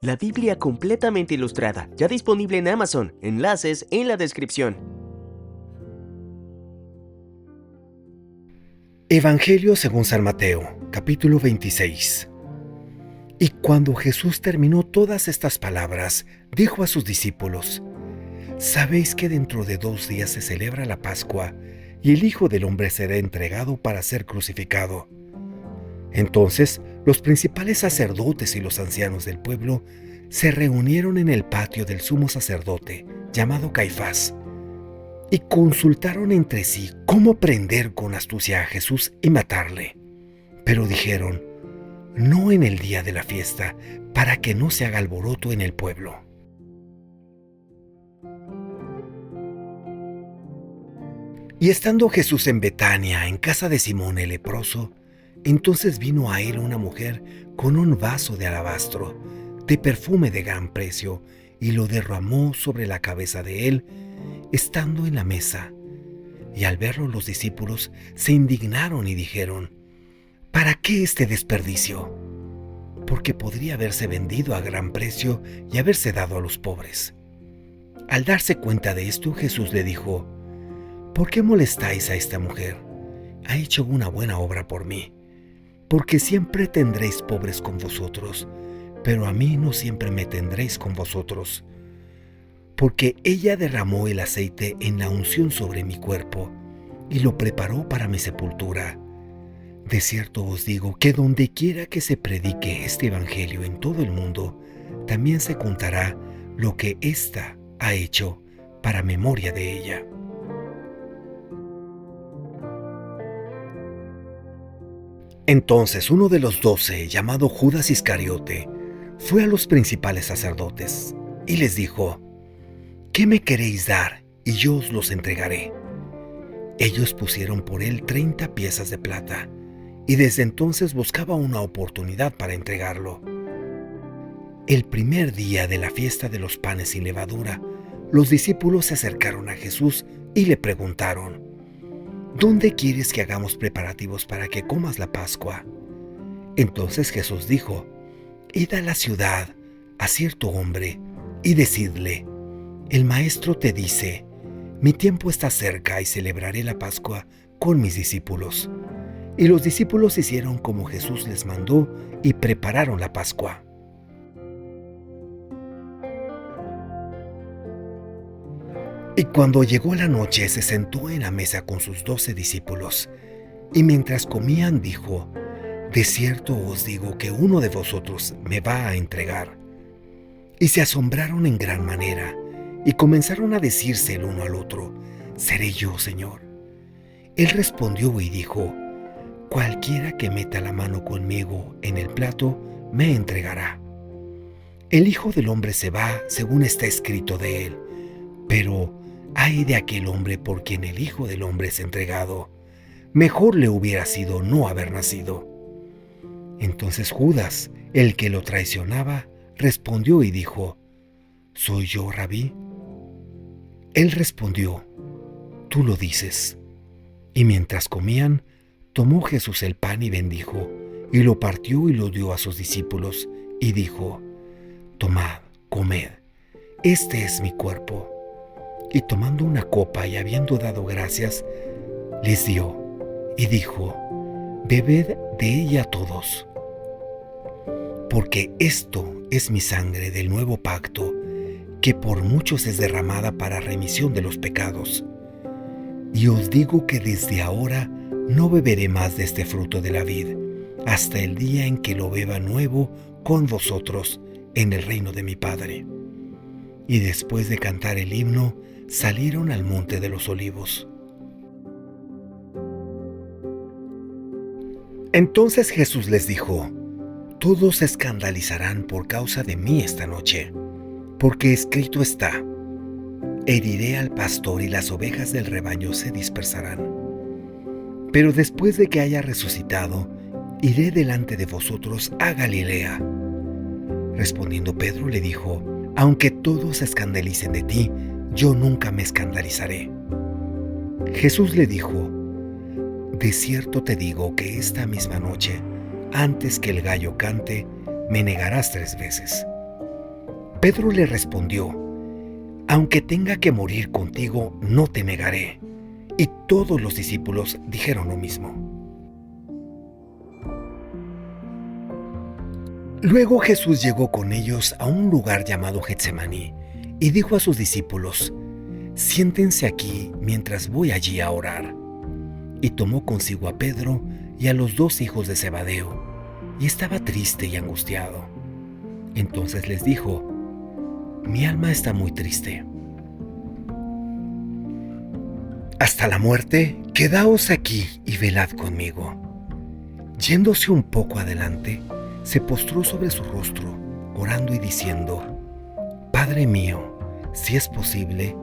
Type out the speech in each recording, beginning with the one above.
la Biblia completamente ilustrada, ya disponible en Amazon. Enlaces en la descripción. Evangelio según San Mateo, capítulo 26. Y cuando Jesús terminó todas estas palabras, dijo a sus discípulos: ¿Sabéis que dentro de 2 días se celebra la Pascua y el Hijo del Hombre será entregado para ser crucificado? Entonces los principales sacerdotes y los ancianos del pueblo se reunieron en el patio del sumo sacerdote, llamado Caifás, y consultaron entre sí cómo prender con astucia a Jesús y matarle. Pero dijeron: no en el día de la fiesta, para que no se haga alboroto en el pueblo. Y estando Jesús en Betania, en casa de Simón el leproso, entonces vino a él una mujer con un vaso de alabastro, de perfume de gran precio, y lo derramó sobre la cabeza de él, estando en la mesa. Y al verlo los discípulos se indignaron y dijeron: ¿para qué este desperdicio? Porque podría haberse vendido a gran precio y haberse dado a los pobres. Al darse cuenta de esto, Jesús le dijo: ¿por qué molestáis a esta mujer? Ha hecho una buena obra por mí. Porque siempre tendréis pobres con vosotros, pero a mí no siempre me tendréis con vosotros. Porque ella derramó el aceite en la unción sobre mi cuerpo, y lo preparó para mi sepultura. De cierto os digo que donde quiera que se predique este evangelio en todo el mundo, también se contará lo que ésta ha hecho para memoria de ella. Entonces uno de los 12, llamado Judas Iscariote, fue a los principales sacerdotes y les dijo: ¿qué me queréis dar? Y yo os los entregaré. Ellos pusieron por él 30 piezas de plata, y desde entonces buscaba una oportunidad para entregarlo. El primer día de la fiesta de los panes sin levadura, los discípulos se acercaron a Jesús y le preguntaron: ¿dónde quieres que hagamos preparativos para que comas la Pascua? Entonces Jesús dijo: id a la ciudad, a cierto hombre, y decidle: el Maestro te dice, mi tiempo está cerca y celebraré la Pascua con mis discípulos. Y los discípulos hicieron como Jesús les mandó y prepararon la Pascua. Y cuando llegó la noche, se sentó en la mesa con sus 12 discípulos, y mientras comían dijo: de cierto os digo que uno de vosotros me va a entregar. Y se asombraron en gran manera, y comenzaron a decirse el uno al otro: ¿seré yo, Señor? Él respondió y dijo: cualquiera que meta la mano conmigo en el plato, me entregará. El Hijo del Hombre se va según está escrito de él, pero ay de aquel hombre por quien el Hijo del Hombre es entregado. Mejor le hubiera sido no haber nacido. Entonces Judas, el que lo traicionaba, respondió y dijo: ¿soy yo, Rabí? Él respondió: tú lo dices. Y mientras comían, tomó Jesús el pan y bendijo, y lo partió y lo dio a sus discípulos, y dijo: tomad, comed, este es mi cuerpo. Y tomando una copa y habiendo dado gracias, les dio, y dijo: bebed de ella todos, porque esto es mi sangre del nuevo pacto, que por muchos es derramada para remisión de los pecados. Y os digo que desde ahora no beberé más de este fruto de la vid, hasta el día en que lo beba nuevo con vosotros en el reino de mi Padre. Y después de cantar el himno, salieron al monte de los olivos. Entonces Jesús les dijo: todos se escandalizarán por causa de mí esta noche, porque escrito está: heriré al pastor y las ovejas del rebaño se dispersarán. Pero después de que haya resucitado, iré delante de vosotros a Galilea. Respondiendo Pedro le dijo: aunque todos se escandalicen de ti, yo nunca me escandalizaré. Jesús le dijo: de cierto te digo que esta misma noche, antes que el gallo cante, me negarás 3 veces. Pedro le respondió: aunque tenga que morir contigo, no te negaré. Y todos los discípulos dijeron lo mismo. Luego Jesús llegó con ellos a un lugar llamado Getsemaní y dijo a sus discípulos: siéntense aquí mientras voy allí a orar. Y tomó consigo a Pedro y a los 2 hijos de Zebedeo, y estaba triste y angustiado. Entonces les dijo: mi alma está muy triste, hasta la muerte. Quedaos aquí y velad conmigo. Yéndose un poco adelante, se postró sobre su rostro, orando y diciendo: Padre mío, si es posible,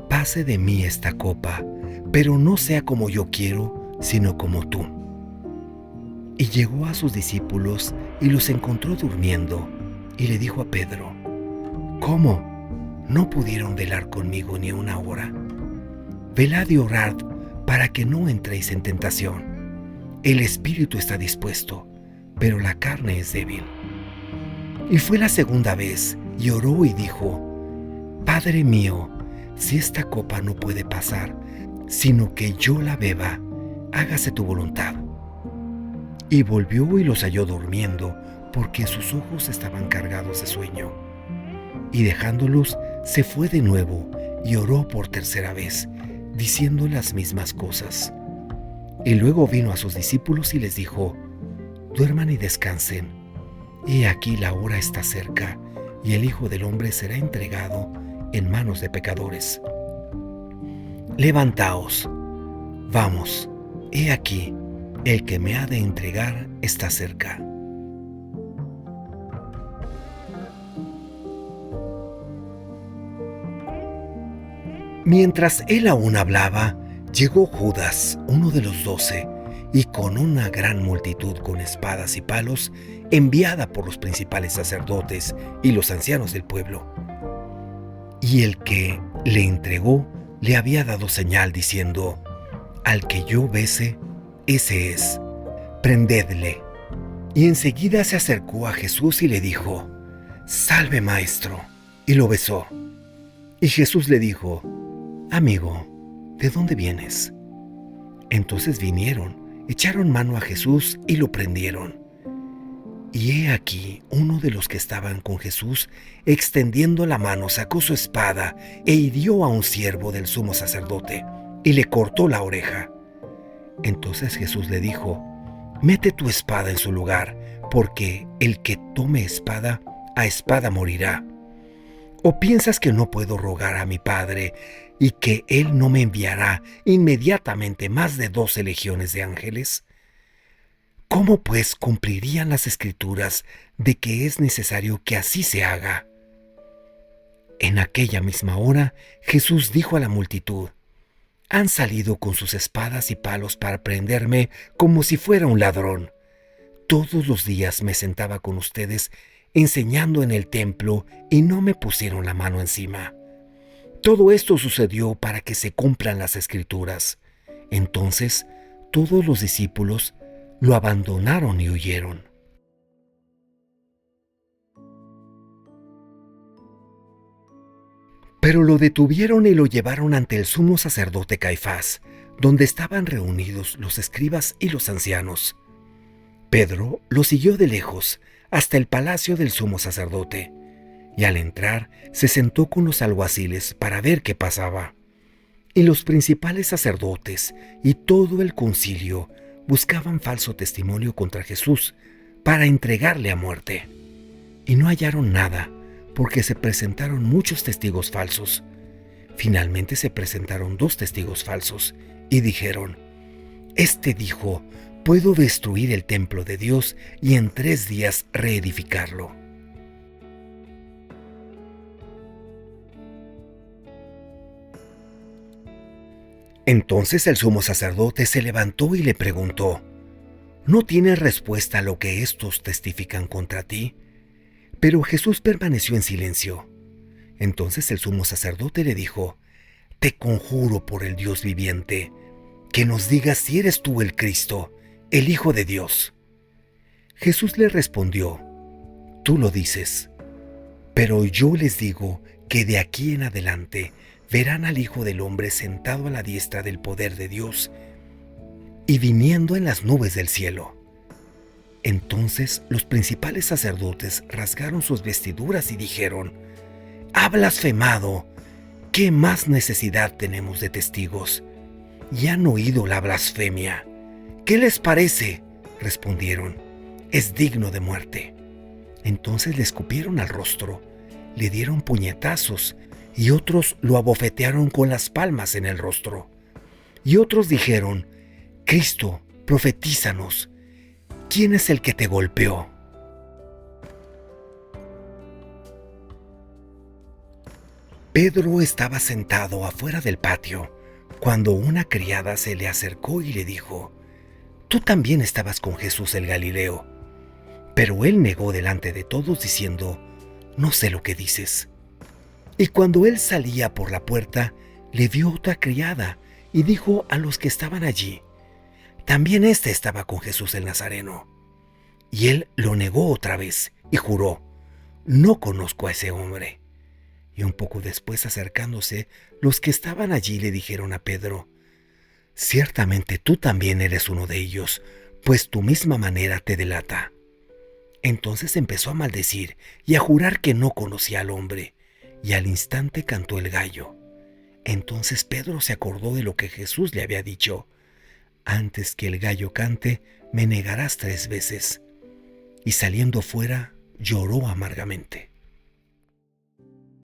pase de mí esta copa, pero no sea como yo quiero, sino como tú. Y llegó a sus discípulos y los encontró durmiendo, y le dijo a Pedro: ¿cómo? ¿No pudieron velar conmigo ni una hora? Velad y orad para que no entréis en tentación. El espíritu está dispuesto, pero la carne es débil. Y fue la segunda vez, y oró y dijo: Padre mío, si esta copa no puede pasar, sino que yo la beba, hágase tu voluntad. Y volvió y los halló durmiendo, porque sus ojos estaban cargados de sueño. Y dejándolos, se fue de nuevo, y oró por tercera vez, diciendo las mismas cosas. Y luego vino a sus discípulos y les dijo: duerman y descansen. He aquí la hora está cerca, y el Hijo del Hombre será entregado en manos de pecadores. Levantaos, vamos, he aquí, el que me ha de entregar está cerca. Mientras él aún hablaba, llegó Judas, uno de los 12, y con una gran multitud con espadas y palos, enviada por los principales sacerdotes y los ancianos del pueblo. Y el que le entregó le había dado señal diciendo: al que yo bese, ese es, prendedle. Y enseguida se acercó a Jesús y le dijo: salve, maestro, y lo besó. Y Jesús le dijo: amigo, ¿de dónde vienes? Entonces vinieron, echaron mano a Jesús y lo prendieron. Y he aquí, uno de los que estaban con Jesús, extendiendo la mano, sacó su espada e hirió a un siervo del sumo sacerdote y le cortó la oreja. Entonces Jesús le dijo: mete tu espada en su lugar, porque el que tome espada, a espada morirá. ¿O piensas que no puedo rogar a mi Padre y que Él no me enviará inmediatamente más de 12 legiones de ángeles? ¿Cómo pues cumplirían las Escrituras de que es necesario que así se haga? En aquella misma hora, Jesús dijo a la multitud: han salido con sus espadas y palos para prenderme como si fuera un ladrón. Todos los días me sentaba con ustedes enseñando en el templo y no me pusieron la mano encima. Todo esto sucedió para que se cumplan las Escrituras. Entonces todos los discípulos lo abandonaron y huyeron. Pero lo detuvieron y lo llevaron ante el sumo sacerdote Caifás, donde estaban reunidos los escribas y los ancianos. Pedro lo siguió de lejos hasta el palacio del sumo sacerdote, y al entrar se sentó con los alguaciles para ver qué pasaba. Y los principales sacerdotes y todo el concilio buscaban falso testimonio contra Jesús para entregarle a muerte. Y no hallaron nada, porque se presentaron muchos testigos falsos. Finalmente se presentaron 2 testigos falsos y dijeron: este dijo: puedo destruir el templo de Dios y en 3 días reedificarlo. Entonces el sumo sacerdote se levantó y le preguntó: ¿no tienes respuesta a lo que estos testifican contra ti? Pero Jesús permaneció en silencio. Entonces el sumo sacerdote le dijo: te conjuro por el Dios viviente, que nos digas si eres tú el Cristo, el Hijo de Dios. Jesús le respondió: tú lo dices. Pero yo les digo que de aquí en adelante verán al Hijo del Hombre sentado a la diestra del poder de Dios y viniendo en las nubes del cielo. Entonces los principales sacerdotes rasgaron sus vestiduras y dijeron: «Ha blasfemado. ¿Qué más necesidad tenemos de testigos? Y han oído la blasfemia. ¿Qué les parece?», respondieron. «Es digno de muerte». Entonces le escupieron al rostro, le dieron puñetazos y otros lo abofetearon con las palmas en el rostro. Y otros dijeron: «Cristo, profetízanos, ¿quién es el que te golpeó?». Pedro estaba sentado afuera del patio cuando una criada se le acercó y le dijo: «Tú también estabas con Jesús el Galileo». Pero él negó delante de todos diciendo: «No sé lo que dices». Y cuando él salía por la puerta, le vio otra criada y dijo a los que estaban allí: «También éste estaba con Jesús el Nazareno». Y él lo negó otra vez y juró: «No conozco a ese hombre». Y un poco después, acercándose, los que estaban allí le dijeron a Pedro: «Ciertamente tú también eres uno de ellos, pues tu misma manera te delata». Entonces empezó a maldecir y a jurar que no conocía al hombre, y al instante cantó el gallo. Entonces Pedro se acordó de lo que Jesús le había dicho: «Antes que el gallo cante, me negarás 3 veces». Y saliendo fuera, lloró amargamente.